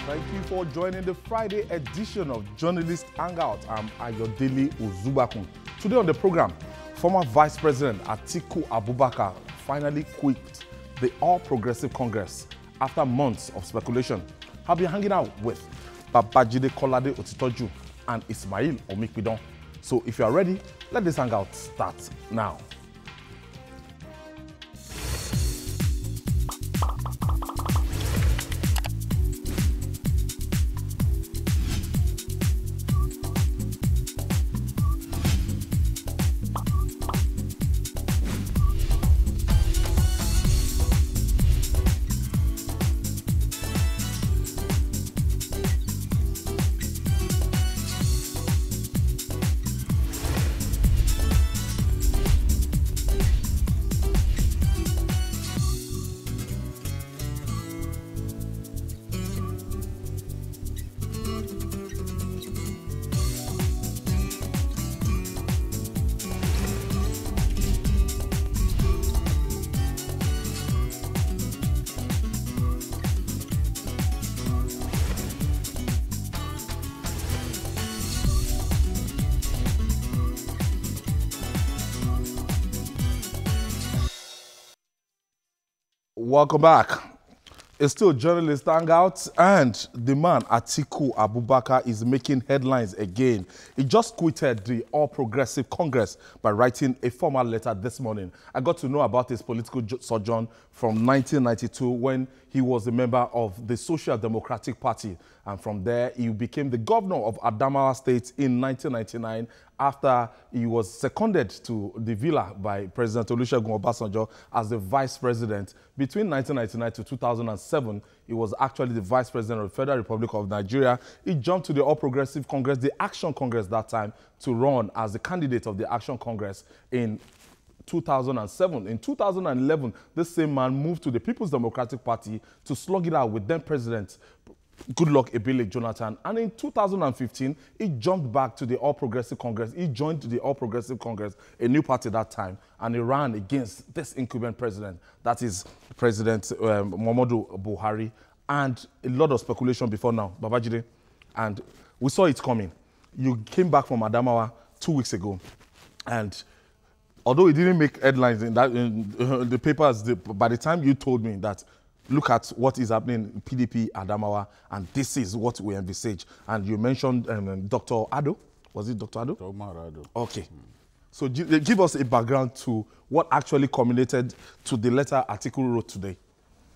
Thank you for joining the Friday edition of Journalist Hangout. I'm Ayodele Uzubakun. Today on the program, former Vice President Atiku Abubakar finally quit the All Progressive Congress after months of speculation. I'll be hanging out with Babajide Kolade Otitoju and Ismail Omikpidon. So if you are ready, let this hangout start now. Welcome back. It's still Journalist Hangout, and the man Atiku Abubakar is making headlines again. He just quitted the All Progressive Congress by writing a formal letter this morning. I got to know about his political sojourn from 1992 when he was a member of the Social Democratic Party, and from there he became the governor of Adamawa State in 1999 after he was seconded to the villa by President Olusegun Obasanjo as the vice president. Between 1999 to 2007, he was actually the vice president of the Federal Republic of Nigeria. He jumped to the All Progressive Congress, the Action Congress that time, to run as the candidate of the Action Congress in 2007. In 2011, this same man moved to the People's Democratic Party to slug it out with then President Goodluck Ebele Jonathan. And in 2015, he jumped back to the All Progressive Congress. He joined the All Progressive Congress, a new party that time, and he ran against this incumbent president, that is President Muhammadu Buhari. And a lot of speculation before now, Babajide, and we saw it coming. You came back from Adamawa 2 weeks ago, and although it didn't make headlines in the papers, by the time you told me that, look at what is happening in PDP Adamawa, and this is what we envisage. And you mentioned Dr. Ado. Was it Dr. Ado? Dr. Ado. Okay. So give us a background to what actually culminated to the letter Atiku wrote today.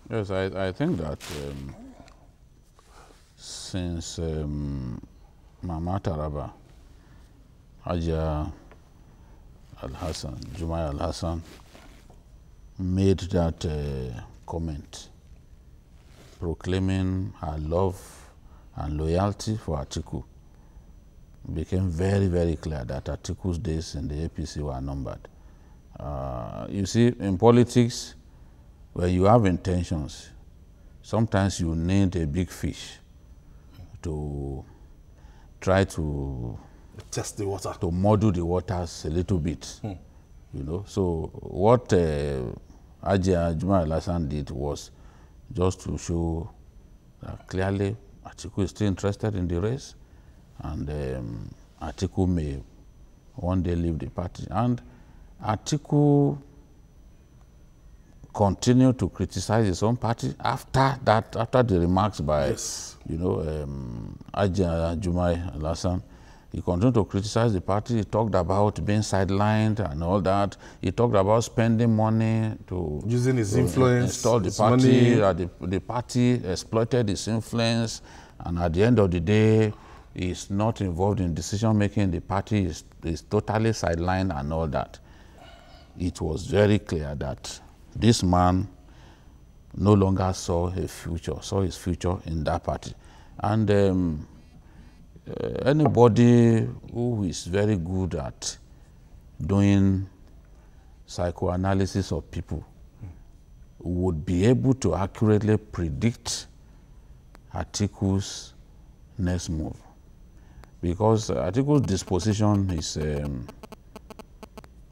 Yes, I think that since Mama Taraba, Haja Al-Hassan, Jumai Al-Hassan, made that comment proclaiming her love and loyalty for Atiku, became very, very clear that Atiku's days in the APC were numbered. You see, in politics, when you have intentions, sometimes you need a big fish to try to test the water, to muddle the waters a little bit. You know, so what Ajia Jumai Al-Hassan did was just to show that clearly Atiku is still interested in the race, and Atiku may one day leave the party. And Atiku continued to criticize his own party after that, after the remarks by, you know, Ajia Jumai Al-Hassan. He continued to criticize the party. He talked about being sidelined and all that. He talked about spending money to using his influence, install the party. The party exploited his influence, and at the end of the day, he's not involved in decision making. The party is totally sidelined and all that. It was very clear that this man no longer saw his future in that party, and anybody who is very good at doing psychoanalysis of people would be able to accurately predict Atiku's next move, because Atiku's disposition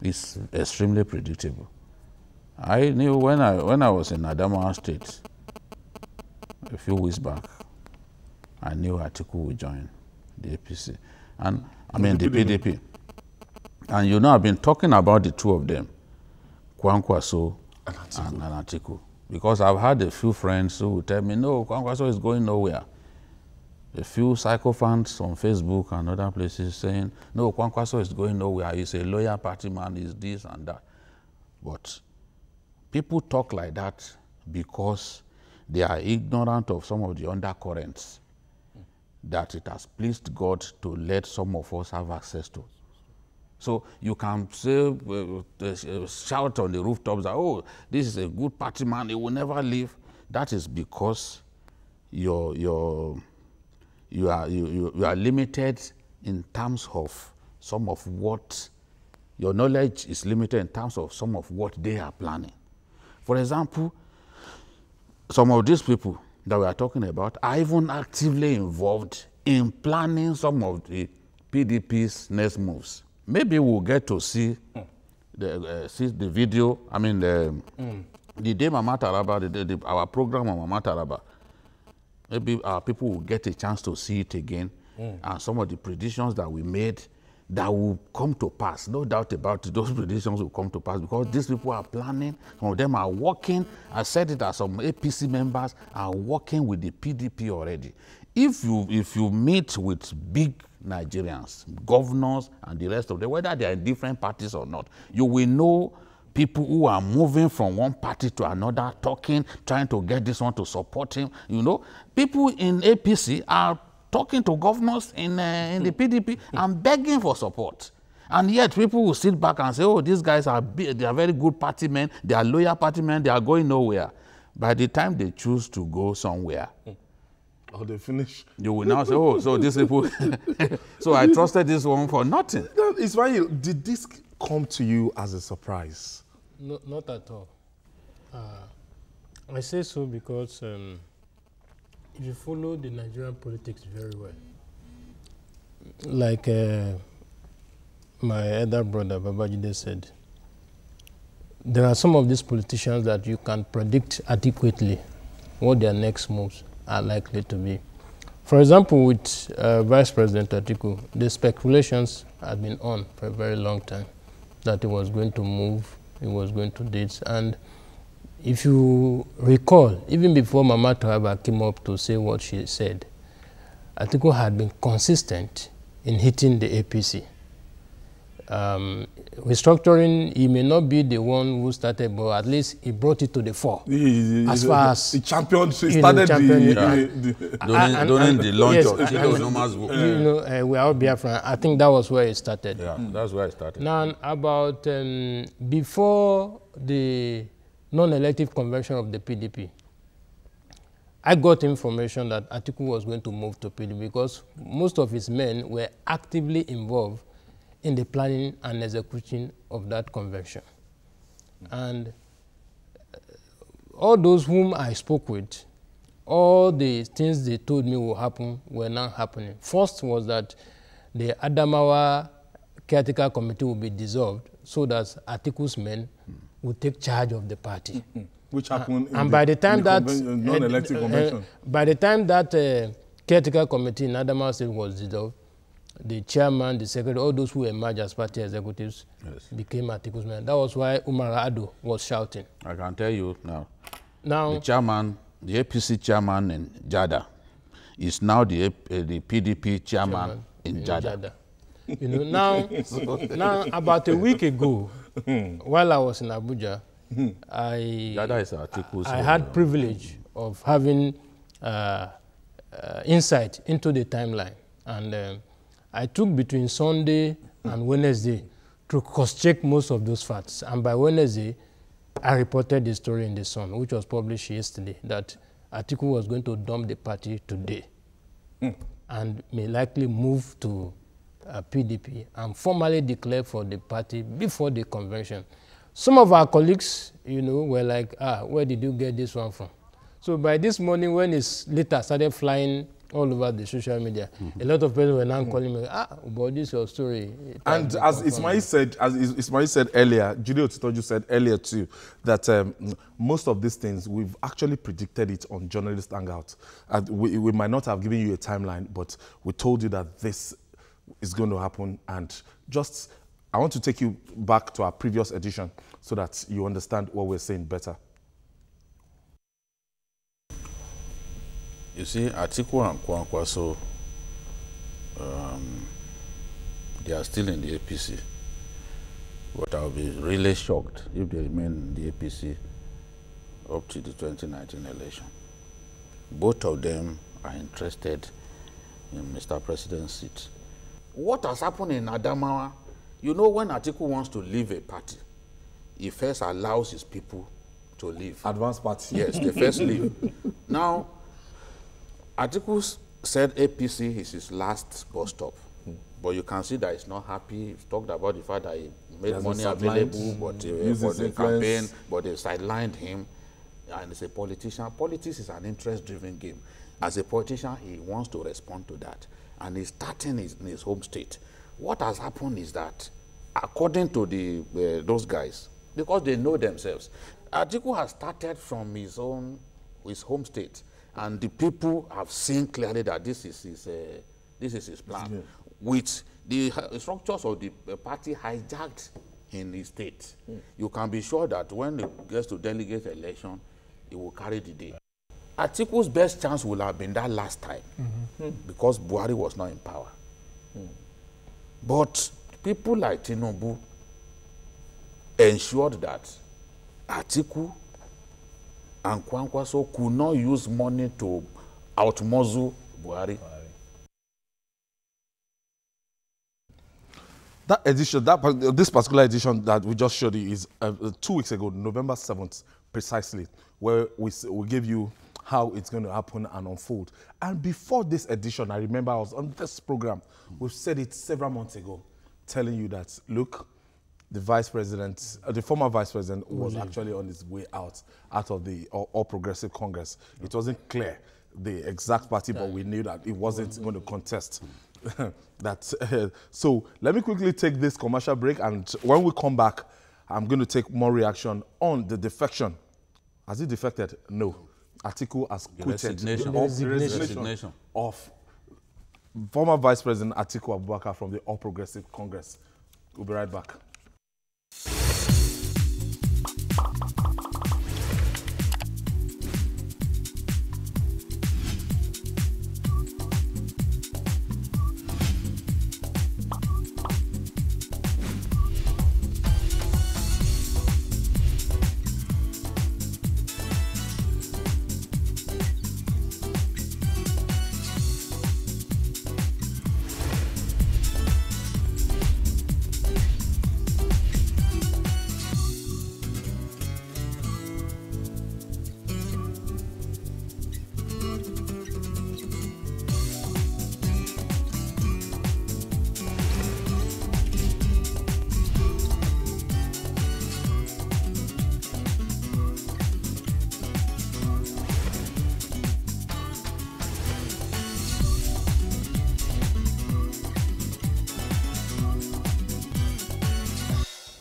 is extremely predictable. I knew when I was in Adamawa State a few weeks back, I knew Atiku would join the APC. And I mean the PDP. And you know, I've been talking about the two of them, Kwankwaso and Atiku. Because I've had a few friends who will tell me, no, Kwankwaso is going nowhere. A few psychophants on Facebook and other places saying, no, Kwankwaso is going nowhere. He's a loyal party man, he's this and that. But people talk like that because they are ignorant of some of the undercurrents that it has pleased God to let some of us have access to. So you can say, shout on the rooftops that, oh, this is a good party man, he will never leave. That is because you are limited in terms of some of what, your knowledge is limited in terms of some of what they are planning. For example, some of these people that we are talking about are even actively involved in planning some of the PDP's next moves. Maybe we'll get to see the video, I mean, the day Mama Taraba, our program on Mama Taraba, maybe our people will get a chance to see it again, and some of the predictions that we made that will come to pass. No doubt about it, those predictions will come to pass because these people are planning, some of them are working. I said it as some APC members are working with the PDP already. If you meet with big Nigerians, governors and the rest of them, whether they are in different parties or not, you will know people who are moving from one party to another, talking, trying to get this one to support him. You know, people in APC are talking to governors in the PDP and begging for support. And yet people will sit back and say, oh, these guys are very good party men, they are loyal party men, they are going nowhere. By the time they choose to go somewhere, or they finish, you will now say, oh, so these people, so I trusted this one for nothing. Ismail, did this come to you as a surprise? No, not at all. I say so because if you follow the Nigerian politics very well, like my elder brother Babajide said, there are some of these politicians that you can predict adequately what their next moves are likely to be. For example, with Vice President Atiku, the speculations had been on for a very long time that he was going to move, he was going to do this. And if you recall, even before Mama Taraba came up to say what she said, Atiku had been consistent in hitting the APC. Restructuring, he may not be the one who started, but at least he brought it to the fore. As far as he championed, he started during the launch of Chido Noma's book. You know, we are all Biafran. I think that was where it started. Yeah, that's where it started. Now, about before the non-elective convention of the PDP, I got information that Atiku was going to move to PDP because most of his men were actively involved in the planning and execution of that convention. And all those whom I spoke with, all the things they told me will happen were not happening. First was that the Adamawa caretaker committee will be dissolved so that Atiku's men will take charge of the party. Which happened and by the time that non-elective convention. By the time that caretaker committee in Adamawa State was dissolved, the chairman, the secretary, all those who emerged as party executives became Atiku's men. That was why Umar Ado was shouting. I can tell you now, the chairman, the APC chairman in Jada is now the PDP chairman in Jada. You know, now about a week ago, while I was in Abuja, I had privilege of having insight into the timeline. And I took between Sunday and Wednesday to cross-check most of those facts. And by Wednesday, I reported the story in The Sun, which was published yesterday, that Atiku was going to dump the party today and may likely move to PDP and formally declare for the party before the convention. Some of our colleagues, you know, were like, where did you get this one from? So by this morning, when his letter started flying all over the social media. A lot of people were now calling me, but this is your story. And as Ismail said earlier, Judy Otitoju said earlier too, that most of these things, we've actually predicted it on Journalist Hangout. We might not have given you a timeline, but we told you that this is going to happen. And just, I want to take you back to our previous edition so that you understand what we're saying better. You see, Atiku and Kwankwaso, they are still in the APC. But I'll be really shocked if they remain in the APC up to the 2019 election. Both of them are interested in Mr. President's seat. What has happened in Adamawa, you know, when Atiku wants to leave a party, he first allows his people to leave. Advanced party. Yes, they first leave. Now, Atiku said APC is his last bus stop. But you can see that he's not happy. He's talked about the fact that he made money available for the campaign, but they sidelined him. And as a politician, politics is an interest-driven game. As a politician, he wants to respond to that. And he's starting in his home state. What has happened is that, according to those guys, because they know themselves, Atiku has started from his home state, and the people have seen clearly that this is his plan, yeah, with the structures of the party hijacked in his state. You can be sure that when it gets to delegate election, it will carry the day. Atiku's best chance will have been that last time, because Buhari was not in power. But people like Tinubu ensured that Atiku and Kwankwaso could not use money to outmuzzle Buhari. That edition, this particular edition that we just showed you is 2 weeks ago, November 7th, precisely, where we gave you how it's going to happen and unfold. And before this edition, I remember I was on this program. We've said it several months ago, telling you that, look, the vice president, the former vice president was actually on his way out of the All Progressive Congress. It wasn't clear the exact party, but we knew that it wasn't going to contest. So let me quickly take this commercial break, and when we come back, I'm going to take more reaction on the defection. Has he defected? No. Atiku has quitted the resignation of former Vice President Atiku Abubakar from the All Progressive Congress. We'll be right back.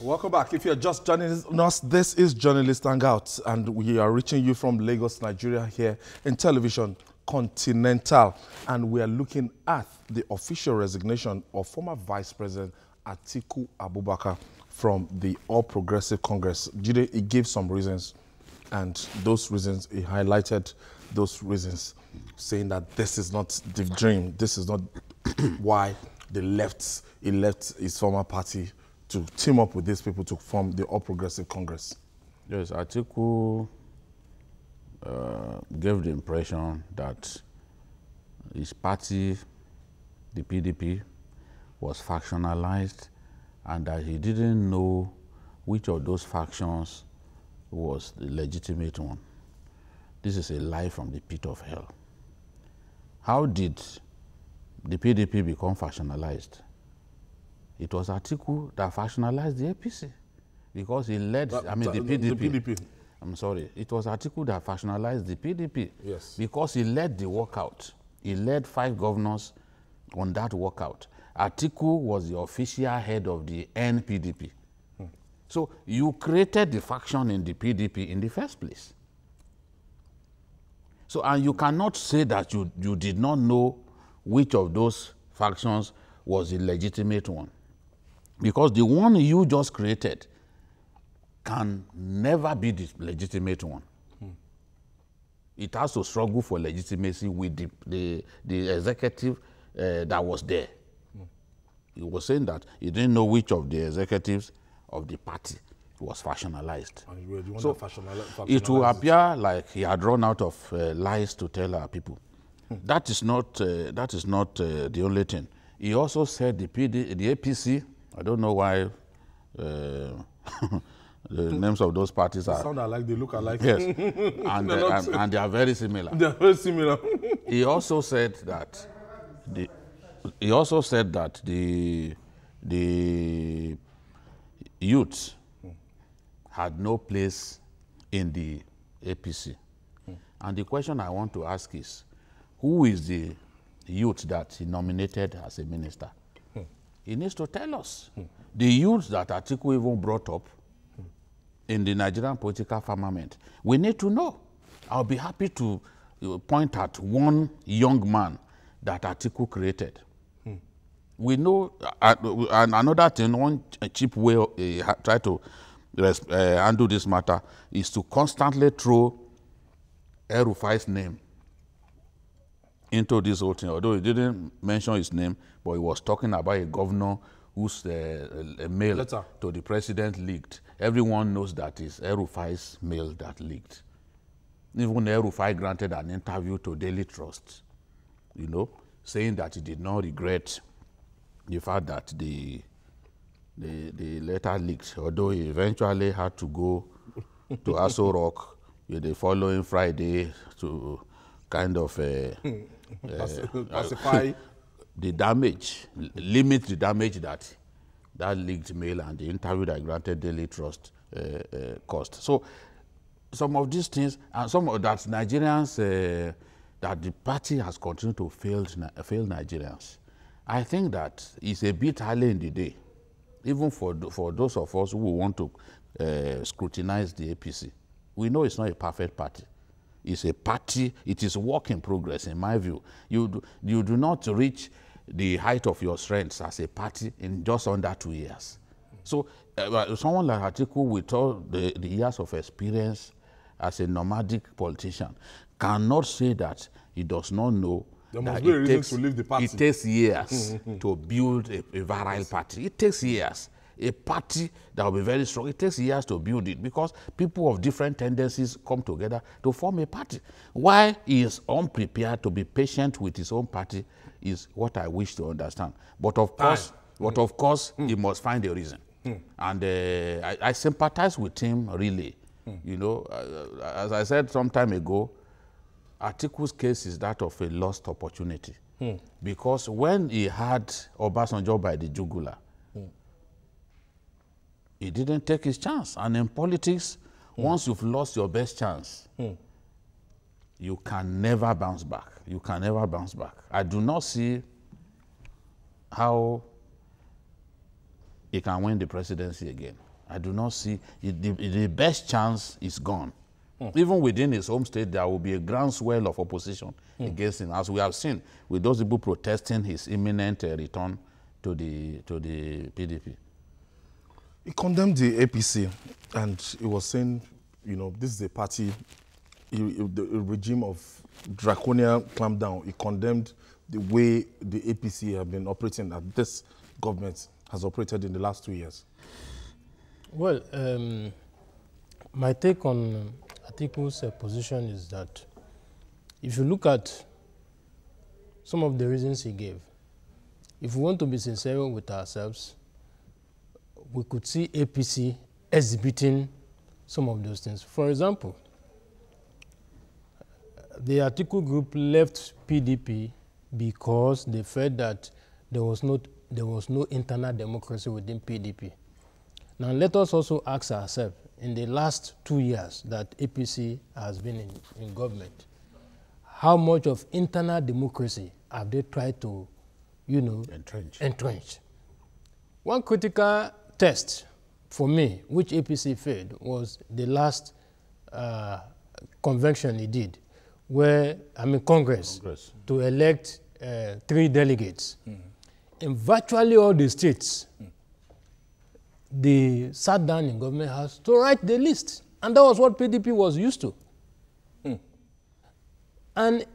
Welcome back. If you're just joining us, this is Journalist Hangout, and we are reaching you from Lagos, Nigeria, here in Television Continental. And we are looking at the official resignation of former Vice President Atiku Abubakar from the All Progressive Congress. Jide, he gave some reasons, and those reasons, he highlighted those reasons, saying that this is not the dream. This is not why he left his former party to team up with these people to form the All Progressive Congress. Yes, Atiku gave the impression that his party, the PDP, was factionalized, and that he didn't know which of those factions was the legitimate one. This is a lie from the pit of hell. How did the PDP become factionalized? It was Atiku that factionalized the APC, because he led, the PDP. I'm sorry, it was Atiku that factionalized the PDP, yes, because he led the walkout He led 5 governors on that walkout. Atiku was the official head of the NPDP. So you created the faction in the PDP in the first place. So, and you cannot say that you did not know which of those factions was the legitimate one. Because the one you just created can never be the legitimate one. It has to struggle for legitimacy with the executive that was there. He was saying that he didn't know which of the executives of the party was factionalized. So it will appear like he had run out of lies to tell our people. That is not the only thing. He also said the APC, I don't know why the names of those parties are... They sound alike, they look alike. Yes, and they are very similar. They are very similar. He also said that the youths had no place in the APC. And the question I want to ask is, who is the youth that he nominated as a minister? He needs to tell us. The youth that Atiku even brought up in the Nigerian political firmament, we need to know. I'll be happy to point at one young man that Atiku created. We know, and another thing, one cheap way try to handle this matter is to constantly throw El-Rufai's name into this whole thing. Although he didn't mention his name, but he was talking about a governor whose mail letter to the president leaked. Everyone knows that it's El-Rufai's mail that leaked. Even El-Rufai granted an interview to Daily Trust, you know, saying that he did not regret the fact that the letter leaked, although he eventually had to go to Aso Rock the following Friday to kind of pacify the damage, limit the damage that leaked mail and the interview that granted Daily Trust cost. So some of these things, and some of that Nigerians, that the party has continued to fail Nigerians. I think that it's a bit early in the day, even for those of us who want to scrutinize the APC. We know it's not a perfect party. It's a party, it is a work in progress, in my view. You do not reach the height of your strengths as a party in just under 2 years. So someone like Atiku, with all the years of experience as a nomadic politician, cannot say that he does not know there must be a reason to leave the party. It takes years to build a virile party. It takes years. A party that will be very strong, it takes years to build it because people of different tendencies come together to form a party. Why he is unprepared to be patient with his own party is what I wish to understand. But of course, he must find a reason. And I sympathize with him, really. You know, as I said some time ago, Atiku's case is that of a lost opportunity. Because when he had Obasanjo by the jugular, he didn't take his chance. And in politics, once you've lost your best chance, you can never bounce back. You can never bounce back. I do not see how he can win the presidency again. I do not see the best chance is gone. Even within his home state, there will be a groundswell of opposition against him, as we have seen with those people protesting his imminent return to the PDP. He condemned the APC, and he was saying, you know, this is a party, the regime of draconian clampdown. He condemned the way the APC have been operating, that this government has operated in the last 2 years. Well, my take on Atiku's position is that if you look at some of the reasons he gave, if we want to be sincere with ourselves, we could see APC exhibiting some of those things. For example, the Atiku group left PDP because they felt that there was no internal democracy within PDP. Now let us also ask ourselves, in the last 2 years that APC has been in government, how much of internal democracy have they tried to, entrench. One critical test for me, which APC failed, was the last convention he did, Congress, to elect 3 delegates. In virtually all the states, they sat down in government house to write the list. And that was what PDP was used to. And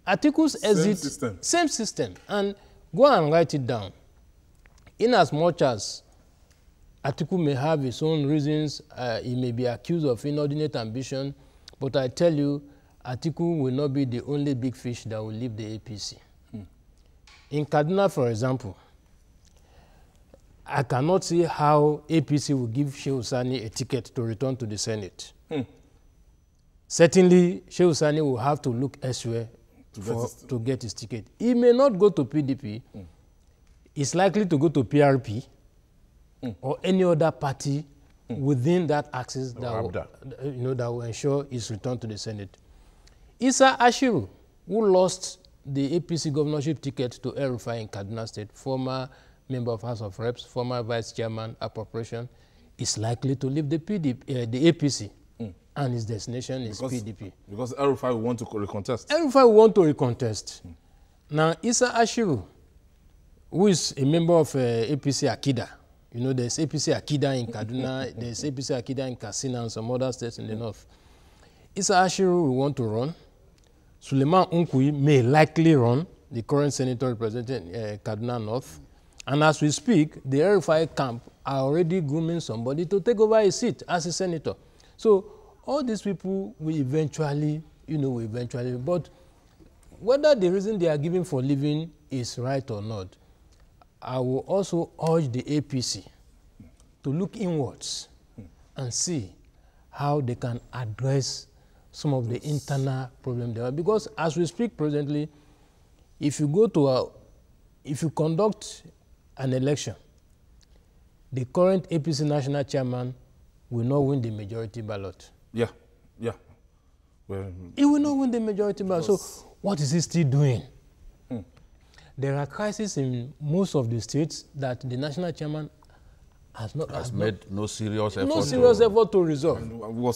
Atiku's exit, same system. And go and write it down. In as much as Atiku may have his own reasons, he may be accused of inordinate ambition, but I tell you, Atiku will not be the only big fish that will leave the APC. In Kaduna, for example, I cannot see how APC will give Shehu Sani a ticket to return to the Senate. Certainly, Shehu Sani will have to look elsewhere to get his ticket. He may not go to PDP. He's likely to go to PRP or any other party within that axis that will ensure his return to the Senate. Issa Ashiru, who lost the APC governorship ticket to El-Rufai in Kaduna State, former member of House of Reps, former vice chairman, appropriation, is likely to leave the APC, and his destination is PDP. Because El-Rufai will want to recontest. El-Rufai will want to recontest. Now, Issa Ashiru, who is a member of APC Akida, there's APC Akida in Kaduna, there's APC Akida in Katsina and some other states in the north. Issa Ashiru will want to run. Suleiman Unkui may likely run, the current senator representing Kaduna North. And as we speak, the El-Rufai camp are already grooming somebody to take over a seat as a senator. So all these people will eventually, but whether the reason they are giving for leaving is right or not, I will also urge the APC to look inwards and see how they can address some of the internal problems there are. Because as we speak presently, if you conduct an election, the current APC national chairman will not win the majority ballot. Yeah. Well, he will not win the majority ballot. So what is he still doing? There are crises in most of the states that the national chairman has made no serious effort. No serious effort to resolve. And we were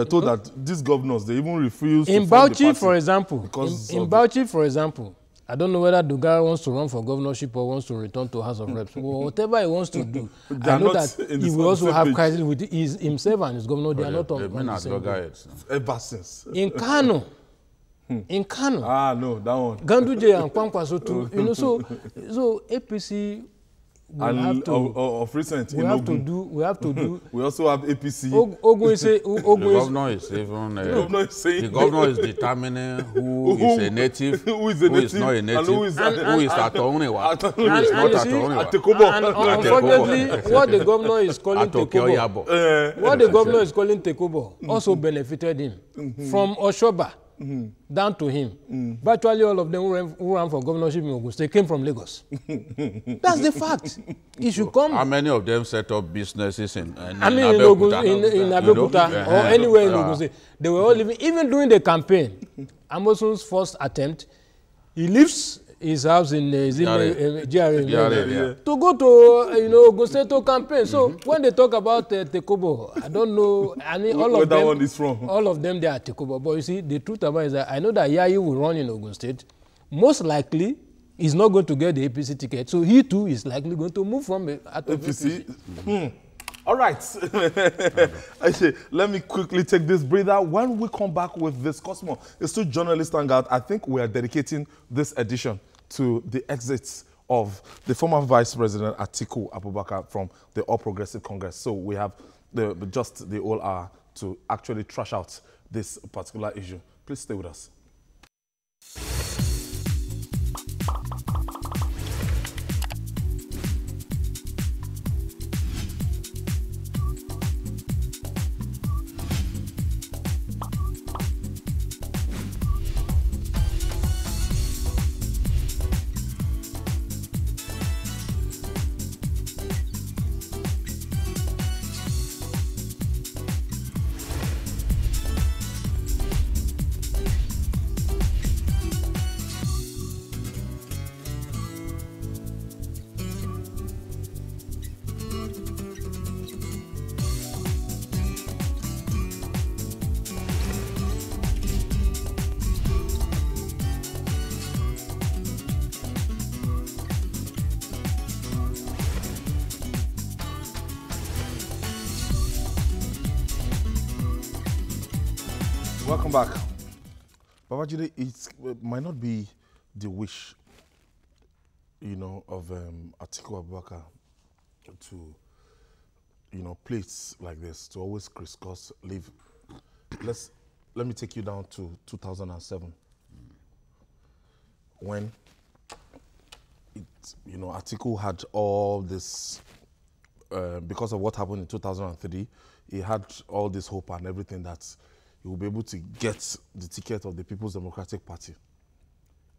told that these governors, they even refused to in Bauchi, for example, in Bauchi, for example, I don't know whether Dugara wants to run for governorship or wants to return to House of Reps. Whatever he wants to do, I know that he will also have crisis with himself and his governor. They are not on the same page. Ever since. In Kano, no, that one. Ganduje and Kwankwaso too. So APC will have to. Of recent, we have to do. We also have APC. The governor is even. The governor is determining who is a native, who is not a native, who is Atohunrewa, who is not Atohunrewa. And unfortunately, what the governor is calling Tekobo, also benefited him from Oshoba. Down to him. Virtually all of them who ran for governorship in Ogun State came from Lagos. That's the fact. It should come. How many of them set up businesses in Abeokuta or anywhere in Ogun State? They were all living, even during the campaign. Amosun's first attempt, he leaves his house in GRA to go to Ogun State to campaign. So when they talk about Tekobo, I don't know. Where that one is from. All of them they are Tekobo. But you see, the truth about it is that I know that Yayi will run in Ogun State. Most likely, he's not going to get the APC ticket. So he too is likely going to move from APC. All right. Let me quickly take this breather. When we come back with this Cosmo, it's still Journalist Hangout. I think we are dedicating this edition to the exits of the former Vice President Atiku Abubakar from the All Progressive Congress. So we have just the whole hour to actually trash out this particular issue. Please stay with us. Welcome back. Babajide, it might not be the wish, of Atiku Abubakar to, plates like this, to always crisscross, live. Let me take you down to 2007, when Atiku had all this, because of what happened in 2003, he had all this hope and everything that he will be able to get the ticket of the People's Democratic Party.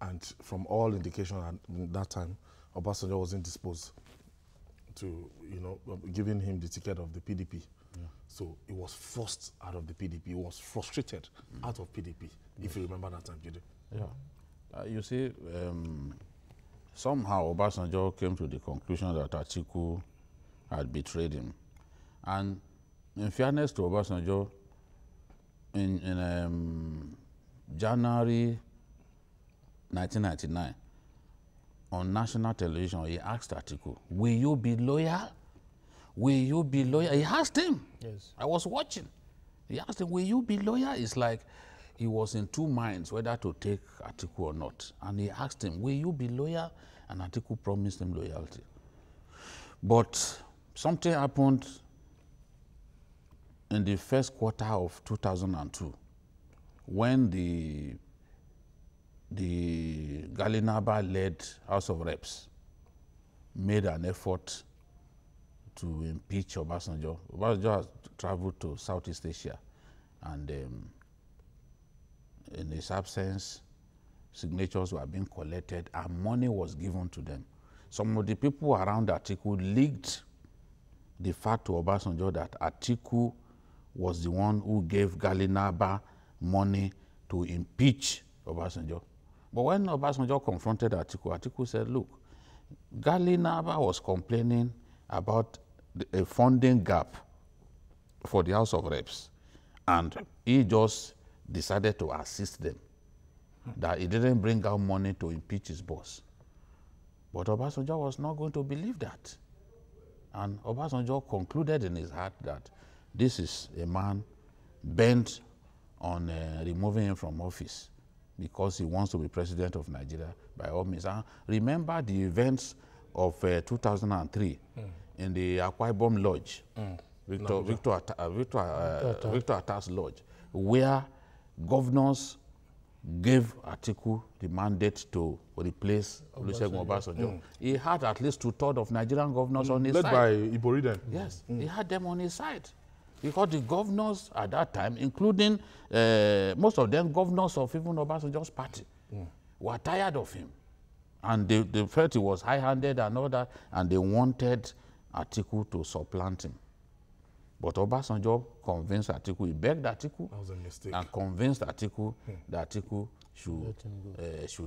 And from all indication at that time, Obasanjo wasn't disposed to, giving him the ticket of the PDP. Yeah. So he was forced out of the PDP. He was frustrated out of PDP, if you remember that time, Jide. Yeah. You see, somehow Obasanjo came to the conclusion that Atiku had betrayed him. And in fairness to Obasanjo, in January 1999, on national television, he asked Atiku, will you be loyal? Will you be loyal? He asked him. Yes. I was watching. He asked him, will you be loyal? It's like he was in two minds whether to take Atiku or not. And he asked him, will you be loyal? And Atiku promised him loyalty. But something happened in the first quarter of 2002, when the Galinaba-led House of Reps made an effort to impeach Obasanjo. Obasanjo has traveled to Southeast Asia, and in his absence, signatures were being collected and money was given to them. Some of the people around Atiku leaked the fact to Obasanjo that Atiku was the one who gave Galinaba money to impeach Obasanjo. But when Obasanjo confronted Atiku, Atiku said, look, Galinaba was complaining about a funding gap for the House of Reps, and he just decided to assist them, that he didn't bring out money to impeach his boss. But Obasanjo was not going to believe that. And Obasanjo concluded in his heart that this is a man bent on removing him from office because he wants to be president of Nigeria by all means. And remember the events of 2003 in the Akwa Ibom Lodge, Victor Attah's Lodge, where governors gave Atiku the mandate to replace Olusegun Obasanjo. He had at least 2/3 of Nigerian governors on his side. Led by Ibori then. Yes, he had them on his side. Because the governors at that time, including most of them governors of even Obasanjo's party, were tired of him. And they felt he was high-handed and all that, and they wanted Atiku to supplant him. But Obasanjo convinced Atiku, he begged Atiku, that was a mistake, and convinced Atiku that Atiku should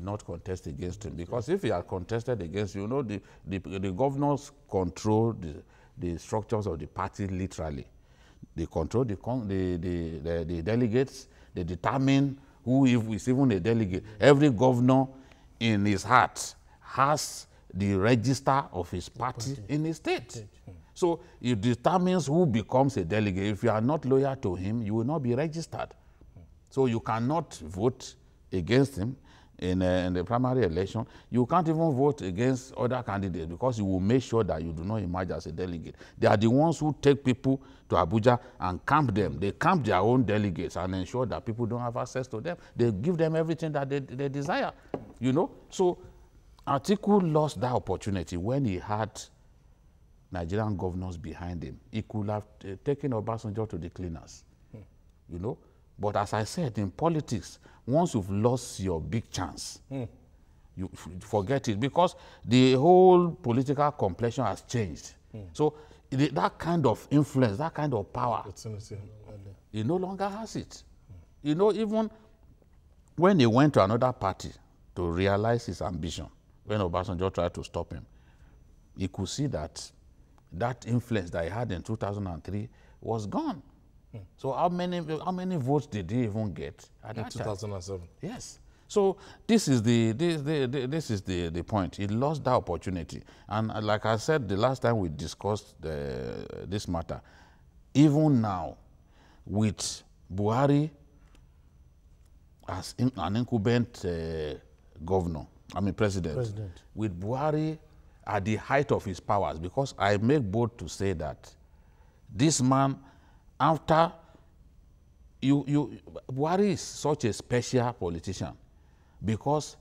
not contest against him. Because if he had contested against, the governors control the structures of the party literally. They control the delegates. They determine who is even a delegate. Every governor in his heart has the register of his party in his state. So it determines who becomes a delegate. If you are not loyal to him, you will not be registered. So you cannot vote against him in the primary election. You can't even vote against other candidates because you will make sure that you do not emerge as a delegate. They are the ones who take people to Abuja and camp them. They camp their own delegates and ensure that people don't have access to them. They give them everything that they desire, So Atiku lost that opportunity when he had Nigerian governors behind him. He could have taken Obasanjo to the cleaners, But as I said, in politics, once you've lost your big chance, you forget it, because the whole political complexion has changed. So that kind of influence, that kind of power, he no longer has it. Even when he went to another party to realize his ambition, when Obasanjo tried to stop him, he could see that influence that he had in 2003 was gone. So how many votes did he even get at that time? 2007. Yes. So this is the point. He lost that opportunity. And like I said the last time we discussed this matter, even now with Buhari as an incumbent governor, president, with Buhari at the height of his powers, because I make bold to say that this man, after Buhari is such a special politician because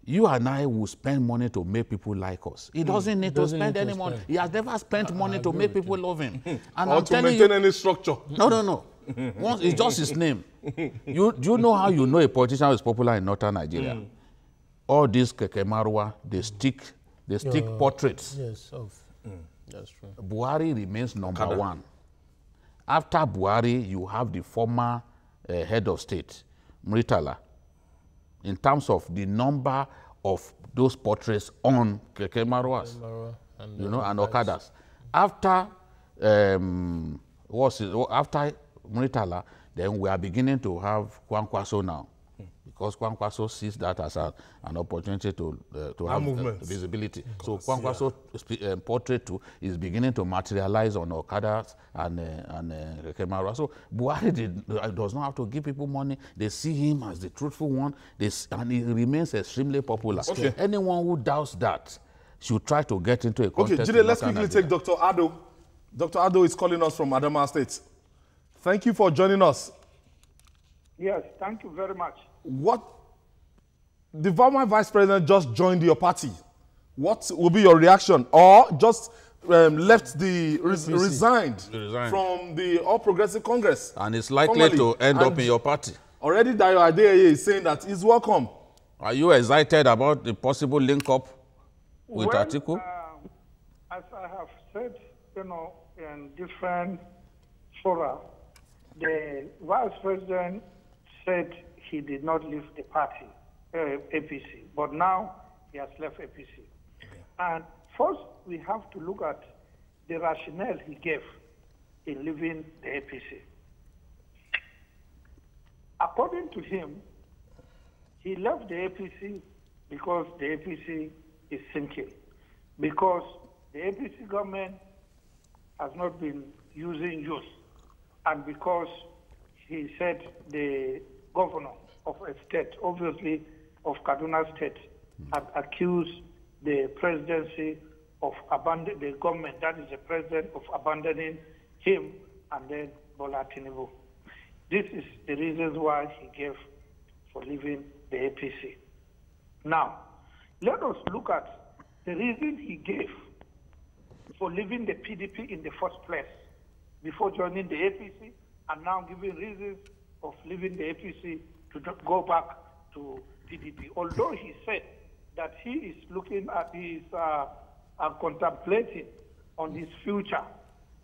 you and I will spend money to make people like us. He doesn't need to spend any money. He has never spent money to make people love him. And or to maintain any structure. No. Once, it's just his name. Do you know how you know a politician is popular in northern Nigeria? All these Keke Marwa, they stick portraits. Yes, that's true. Buhari remains number one. After Buhari, you have the former head of state, Murtala, in terms of the number of those portraits on Keke Marwas, and Okadas. After after Murtala, then we are beginning to have Kwankwaso now, because Kwankwaso sees that as an opportunity to have visibility. So Kwankwaso portrait too is beginning to materialize on Okadas and Keke Marwa. So Buhari does not have to give people money. They see him as the truthful one, and he remains extremely popular. Okay. Anyone who doubts that should try to get into a contest. Okay, Jide, let's quickly take Dr. Ado. Dr. Ado is calling us from Adamawa State. Thank you for joining us. Yes, thank you very much. The former vice president just joined your party. What will be your reaction? Or just resigned from the All Progressive Congress? And it's likely to end up in your party. Already Dayo Adeyeye is saying that he's welcome. Are you excited about the possible link-up with Atiku? As I have said, in different fora, the vice president said he did not leave the party, APC, but now he has left APC. And first, we have to look at the rationale he gave in leaving the APC. According to him, he left the APC because the APC is sinking, because the APC government has not been using youth, and because he said the governor of a state, obviously of Kaduna State, had accused the presidency of abandoning the government, that is the president, of abandoning him and then Bola Tinubu. This is the reasons why he gave for leaving the APC. Now, let us look at the reason he gave for leaving the PDP in the first place before joining the APC, and now giving reasons of leaving the APC to go back to PDP. Although he said that he is looking at his contemplating on his future,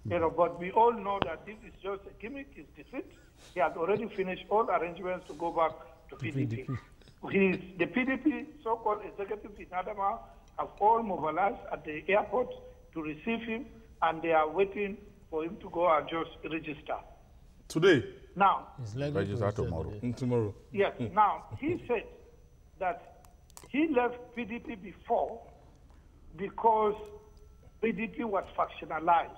but we all know that this is just a gimmick, it's deceit. He has already finished all arrangements to go back to PDP. The PDP so-called executives in Adamawa have all mobilized at the airport to receive him, and they are waiting for him to go and just register. Today? Now. Register tomorrow. Tomorrow. Yes. Now, he said that he left PDP before because PDP was factionalized,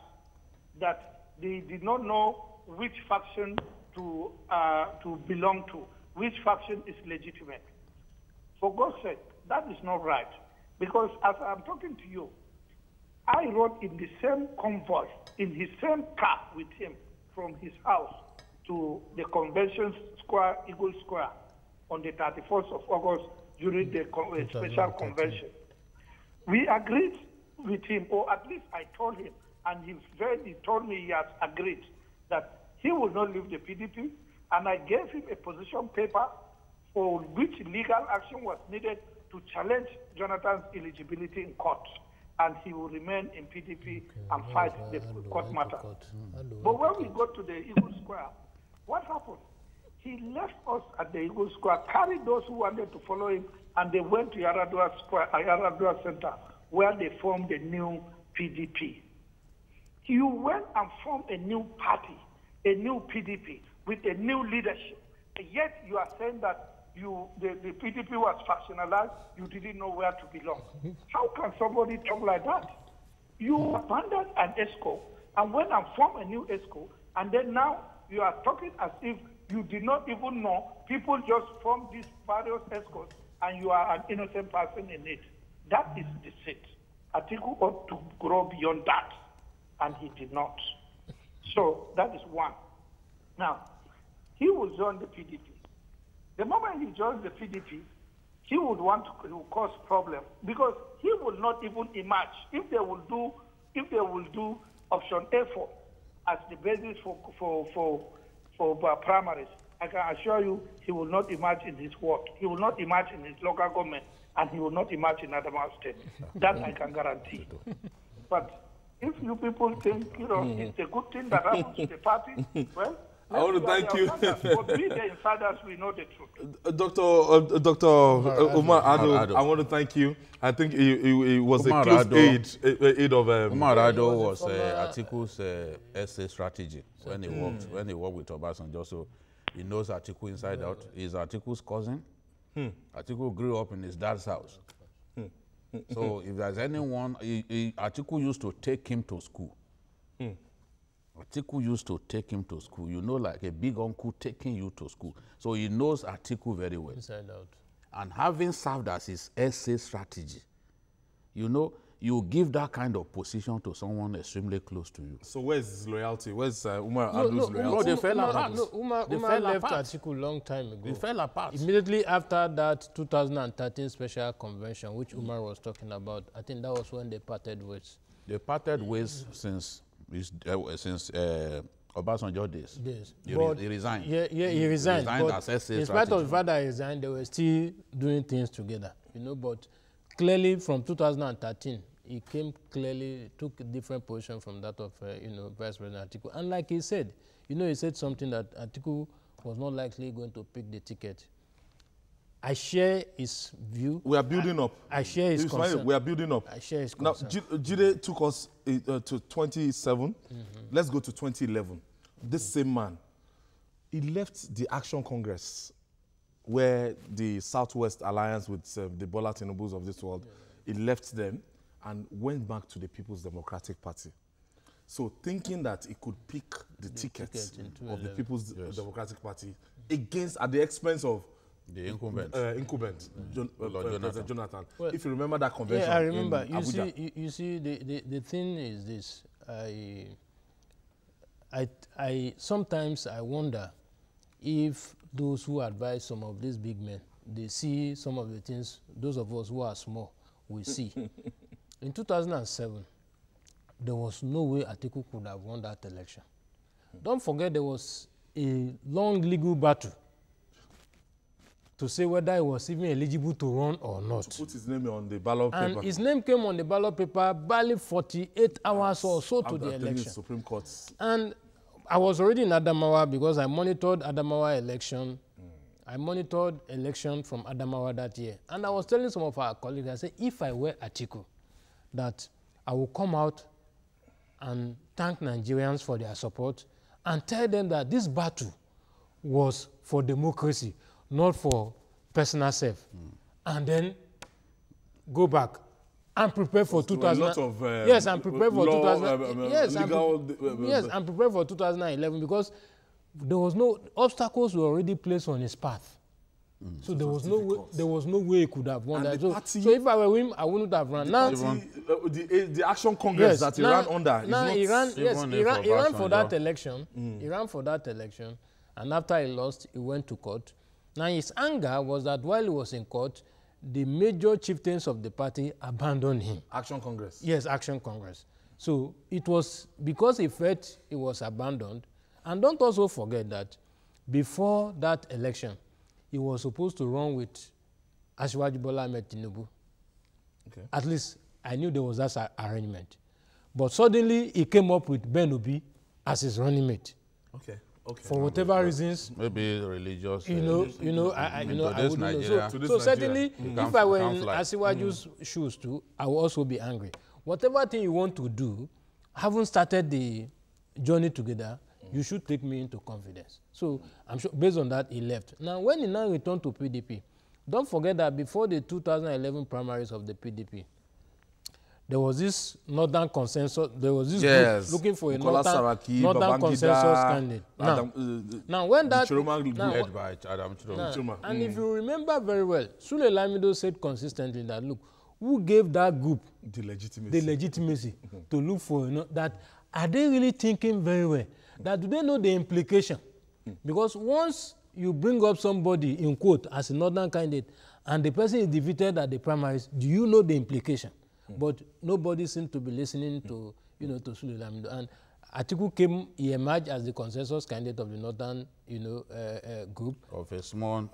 that they did not know which faction to belong to, which faction is legitimate. For God's sake, that is not right. Because as I'm talking to you, I rode in the same convoy, in his same car with him from his house to the convention square, Eagle Square, on the 31st of August during the special convention. We agreed with him, or at least I told him, and he told me he has agreed that he will not leave the PDP, and I gave him a position paper for which legal action was needed to challenge Jonathan's eligibility in court, and he will remain in PDP and fight the court matter. But when we got to the Eagle Square, what happened? He left us at the Eagle Square, carried those who wanted to follow him, and they went to Yaradua Square, Yaradua Center, where they formed a new PDP. You went and formed a new party, a new PDP, with a new leadership. Yet you are saying that the PDP was factionalized, you didn't know where to belong. How can somebody talk like that? You abandoned an ESCO and went and formed a new ESCO, and then now you are talking as if you did not even know people just form these various escorts and you are an innocent person in it. That is deceit. Atiku ought to grow beyond that, and he did not. So that is one. Now, he will join the PDP. The moment he joins the PDP, he would want to cause problem because he will not even emerge if they will do option A4 as the basis for primaries. I can assure you, he will not emerge in his ward. He will not emerge in his local government, and he will not emerge in Adamawa State. That I can guarantee. But if you people think, it's a good thing that happens to the party, well, I want to thank you. But we, the insiders, we know the truth. Dr. Umar Ado, I want to thank you. I think he was Umar a close Ado. aid of... Umar Ado was Atiku's essay strategy when he worked with Obasanjo. So he knows Atiku inside out. He's Atiku's cousin. Atiku grew up in his dad's house. So if there's anyone, Atiku used to take him to school. Atiku used to take him to school. You know, like a big uncle taking you to school. So he knows Atiku very well. Inside out. And having served as his essay strategy, you know, you give that kind of position to someone extremely close to you. So where's his loyalty? Where's Umar Ado's loyalty? No, they fell apart. Umar left Atiku a long time ago. They fell apart. Immediately after that 2013 special convention, which Umar was talking about, I think that was when they parted ways. They parted ways since Obasanjo days. Yes. He resigned. Yeah, he resigned. But as essay in spite strategy. of the fact that he resigned, they were still doing things together. You know, but clearly from 2013, he took a different position from that of, Vice President Atiku. And like he said, he said something that Atiku was not likely going to pick the ticket. I share his view. We are building up. I share his concern. We are building up. I share his Now, concern. Jide took us to 27. Let's go to 2011. This same man, he left the Action Congress, where the Southwest Alliance with the Bola Tinubus of this world, he left them and went back to the People's Democratic Party. So thinking that he could pick the ticket of the People's Democratic Party at the expense of the incumbent. Jonathan. Well, if you remember that convention, yeah, I remember. in Abuja. You see, the thing is this. I sometimes I wonder if those who advise some of these big men, they see some of the things those of us who are small will see. In 2007, there was no way Atiku could have won that election. Don't forget there was a long legal battle to say whether he was even eligible to run or not. To put his name on the ballot paper. And his name came on the ballot paper barely 48 hours or so to the election. Supreme Court. And I was already in Adamawa because I monitored Adamawa election. I monitored election from Adamawa that year. And I was telling some of our colleagues, I said, if I were Atiku, that I will come out and thank Nigerians for their support and tell them that this battle was for democracy, not for personal self. And then go back and prepare for 2000. Yes, I'm prepared for 2000. Yes, I'm prepared for 2011 because there was no obstacles were already placed on his path. So there was no way he could have won that. So if I were him, I wouldn't have run. Now the Action Congress that he ran under. Now he ran for that election. He ran for that election, and after he lost, he went to court. Now his anger was that while he was in court, the major chieftains of the party abandoned him. Action Congress. Yes, Action Congress. So it was because he felt he was abandoned. And don't also forget that before that election, he was supposed to run with Asiwaju Bola Ahmed Tinubu. Okay. At least I knew there was that arrangement. But suddenly he came up with Ben Obi as his running mate. Okay. Okay. For whatever reasons, maybe religious. I wouldn't know. So certainly, if I were in Asiwaju's shoes too, I would also be angry. Whatever thing you want to do, haven't started the journey together, you should take me into confidence. So I'm sure based on that, he left. Now, when he now returned to PDP, don't forget that before the 2011 primaries of the PDP, there was this northern consensus. There was this Yes. group looking for a Bukola Saraki, northern Babangida, consensus candidate. Adam, Now, when that Led by Adam Chiroma. Chiroma. and if you remember very well, Sule Lamido said consistently that, look, who gave that group the legitimacy. the legitimacy to look for, that are they really thinking very well? That do they know the implication? Because once you bring up somebody, in quote, as a northern candidate, and the person is defeated at the primaries, do you know the implication? But nobody seems to be listening to, to Sule Lamido. And Atiku he emerged as the consensus candidate of the northern, group. Of a small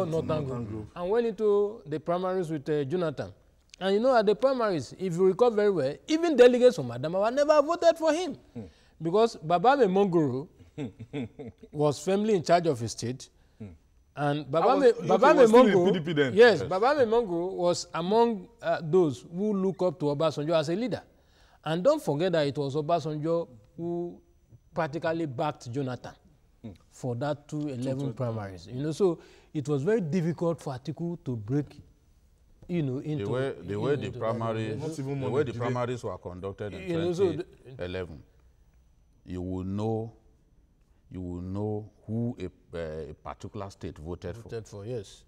northern group. And went into the primaries with Jonathan. And at the primaries, if you recall very well, even delegates from Adamawa never voted for him. Because Babame Mongoro was firmly in charge of his state. And Babame Mongoro, yes, Babame Mongoro was among those who look up to Obasanjo as a leader. And don't forget that it was Obasanjo who practically backed Jonathan for that 2011 primaries. So it was very difficult for Atiku to break, into the way the primaries were conducted in 2011. You will know who a particular state voted for. Yes.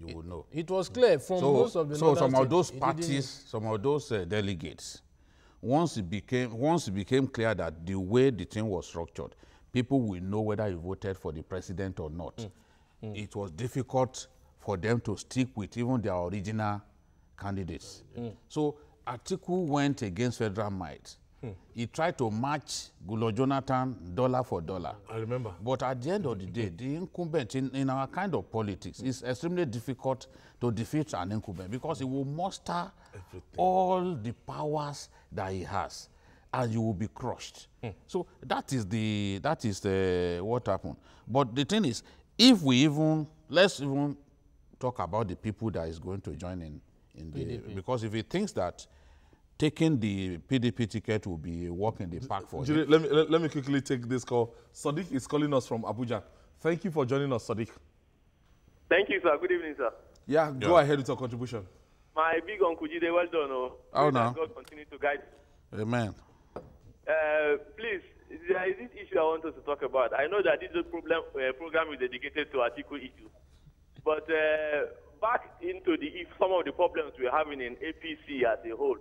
You will know. It was clear from most of the northern some of those states, parties, some of those delegates, once it became clear that the way the thing was structured, people will know whether you voted for the president or not. It was difficult for them to stick with even their original candidates. So Atiku went against federal might. He tried to match Goodluck Jonathan dollar for dollar. I remember. But at the end of the day, the incumbent in our kind of politics, it's extremely difficult to defeat an incumbent because he will muster all the powers that he has, and you will be crushed. So that is what happened. But the thing is, if we let's even talk about the people that is going to join in the, because if he thinks that taking the PDP ticket will be a walk in the park for him. Let me quickly take this call. Sadiq is calling us from Abuja. Thank you for joining us, Sadiq. Thank you, sir. Good evening, sir. Yeah, go ahead with your contribution. My big uncle Jide, well done. Oh, no. God continue to guide. Amen. Please, there is this issue I want us to talk about. I know that this program is dedicated to Atiku issue. But back into some of the problems we're having in APC as a whole,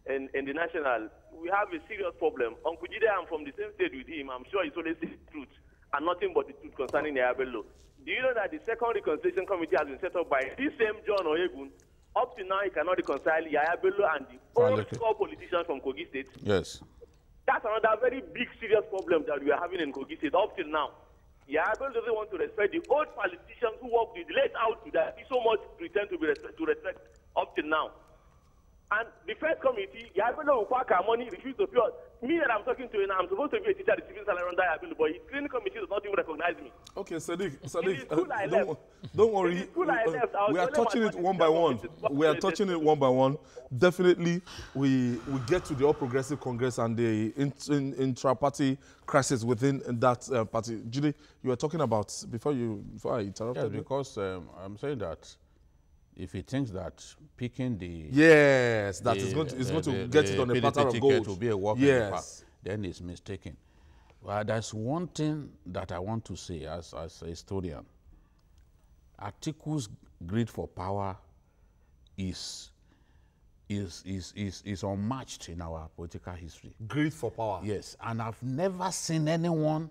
in the national, we have a serious problem. Uncle Jide, I'm from the same state with him. I'm sure he's always the truth and nothing but the truth concerning Yahaya Bello. Do you know that the second reconciliation committee has been set up by this same John Oyegun? Up to now, he cannot reconcile Yahaya Bello and the old core politicians from Kogi State. Yes. That's another very big, serious problem that we are having in Kogi State up till now. Yahaya Bello doesn't want to respect the old politicians who worked with late out to that. He so much pretend to respect up till now. And the first committee, Yahaya Bello will pack our money, refuse to pay us. Me that I'm talking to, I'm supposed to be a teacher receiving salary under Yahaya Bello, but his clinical committee does not even recognize me. Okay, Sadiq, Don't worry. We are touching it one by one. Definitely, we get to the All Progressive Congress and the intra-party crisis within that party. Judy, you were talking about before I interrupted. Yes, because I'm saying that if he thinks that picking the is going to get it on a platter of gold to be a walk in the park, then it's mistaken. Well, there's one thing that I want to say as a historian. Atiku's greed for power is unmatched in our political history. Greed for power. Yes, and I've never seen anyone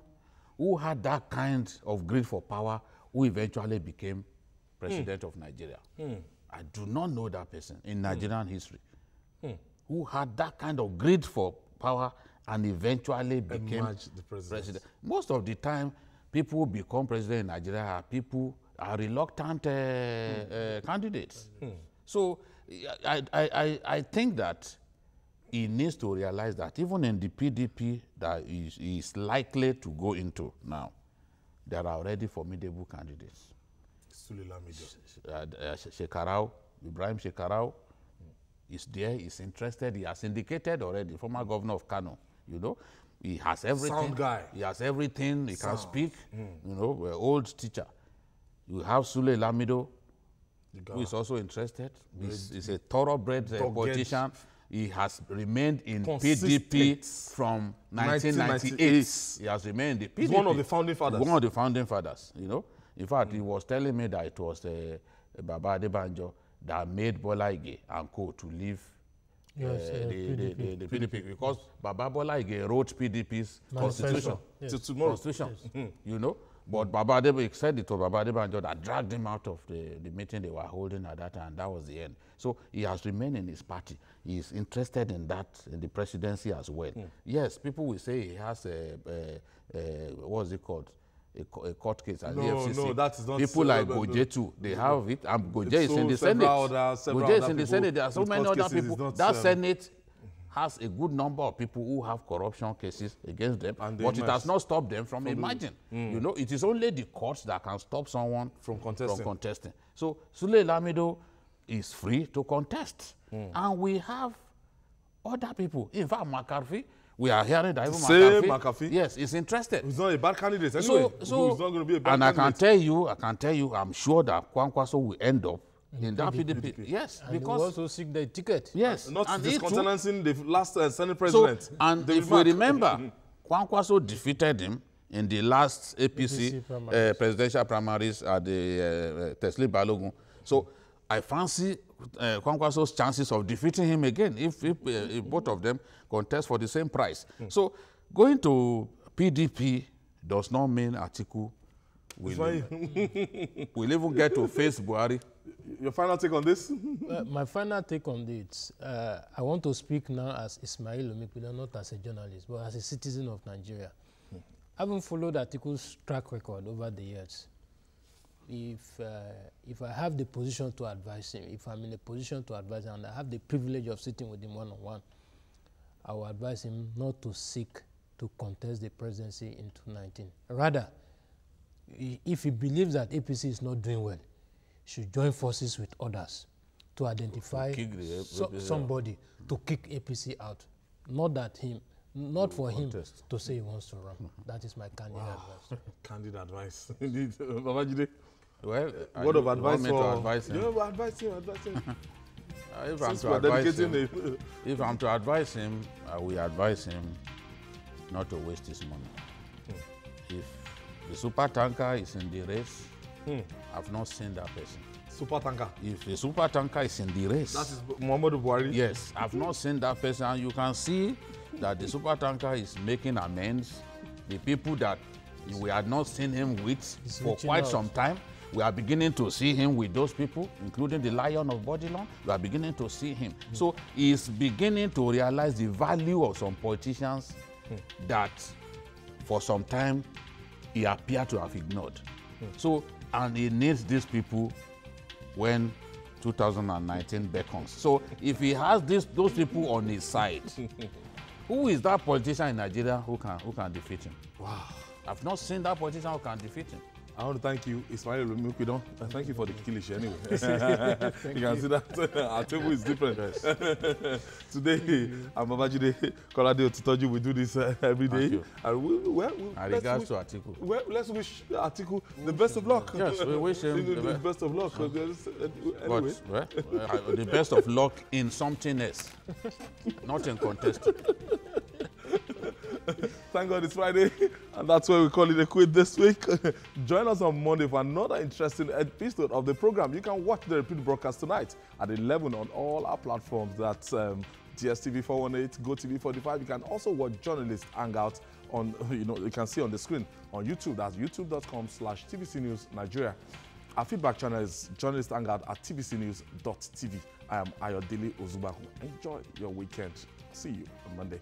who had that kind of greed for power who eventually became president of Nigeria. I do not know that person in Nigerian history who had that kind of greed for power and eventually became the president. Most of the time, people who become president in Nigeria are reluctant candidates. So I think that he needs to realize that even in the PDP that he is likely to go into now, there are already formidable candidates. Shekarau, Ibrahim Shekarau is there, he's interested, he has indicated already, former governor of Kano, he has everything. Sound guy. He has everything, he can speak, old teacher. You have Sule Lamido, who is also interested. He's a thoroughbred politician. He has remained in PDP from 1998. He has remained in the PDP. He's one of the founding fathers. One of the founding fathers, you know. In fact, he was telling me that it was Baba Adebanjo that made Bola Ige and co to leave the PDP because Baba Bola Ige wrote PDP's constitution. Constitution, you know. But Baba Adebanjo said it was Baba Adebanjo that dragged him out of the meeting they were holding at that time, and that was the end. So he has remained in his party. He is interested in that, in the presidency as well. Yes, people will say he has what's it called? A court case at the FCC. No, that is not. People like Goje too, they have it. Goje is in the Senate. Goje is in the Senate. There are so many other people. That Senate has a good number of people who have corruption cases against them, but it has not stopped them from emerging. You know, it is only the courts that can stop someone from contesting. So Sule Lamido is free to contest, and we have other people. In fact, McCarthy, we are hearing that even McCarthy, yes, is interested. He's not a bad candidate anyway. So he's not going to be a bad candidate. I can tell you, I'm sure that Kwankwaso will end up in that PDP. Yes, and because he also seek the ticket. Yes, not discountenancing the last Senate president. So, and if we remember, Kwankwaso defeated him in the last APC presidential primaries at the Tesli Balogun. So I fancy Kwankwaso's chances of defeating him again if both of them contest for the same prize. So going to PDP does not mean Atiku will even get to face Buhari. Your final take on this? My final take on this, I want to speak now as Ismail Omipida, not as a journalist, but as a citizen of Nigeria. Having followed Atiku's track record over the years, if I have the position to advise him, if I'm in a position to advise him, and I have the privilege of sitting with him one-on-one, I will advise him not to seek to contest the presidency in 2019. Rather, if he believes that APC is not doing well, he should join forces with others to identify somebody to kick APC out. Not for him to say he wants to run. That is my candid advice. Candid advice. Indeed. Babajide. Well, word of advice for advise him. Advise him. If I'm to advise him, I will advise him not to waste his money. If the super tanker is in the race, I've not seen that person. Super tanker? If the super tanker is in the race. That is Muhammadu Buhari? Yes, I've not seen that person. And you can see that the super tanker is making amends. The people that we had not seen him with for quite some time, we are beginning to see him with those people, including the Lion of Bodilon. We are beginning to see him. So he's beginning to realize the value of some politicians that for some time he appeared to have ignored. So, and he needs these people when 2019 beckons. So if he has those people on his side, who is that politician in Nigeria who can defeat him? Wow. I've not seen that politician who can defeat him. I want to thank you, Ismail Omipida. Thank you for the kilishi anyway. You can see that our table is different. Today, I'm Babajide Kolade Otitoju. We do this every day. And regards to Atiku. Let's wish Atiku the best of luck. Yes, we wish him the best of luck. Anyway. The best of luck in something else, not in contesting. Thank God it's Friday, and that's why we call it a quit this week. Join us on Monday for another interesting episode of the program. You can watch the repeat broadcast tonight at 11 on all our platforms. That's DSTV 418, GoTV 45. You can also watch Journalist Hangout on, you can see on the screen on YouTube. That's youtube.com/TVC News Nigeria. Our feedback channel is Journalist Hangout at tvcnews.tv. I am Ayodele Ozubaku. Enjoy your weekend. See you on Monday.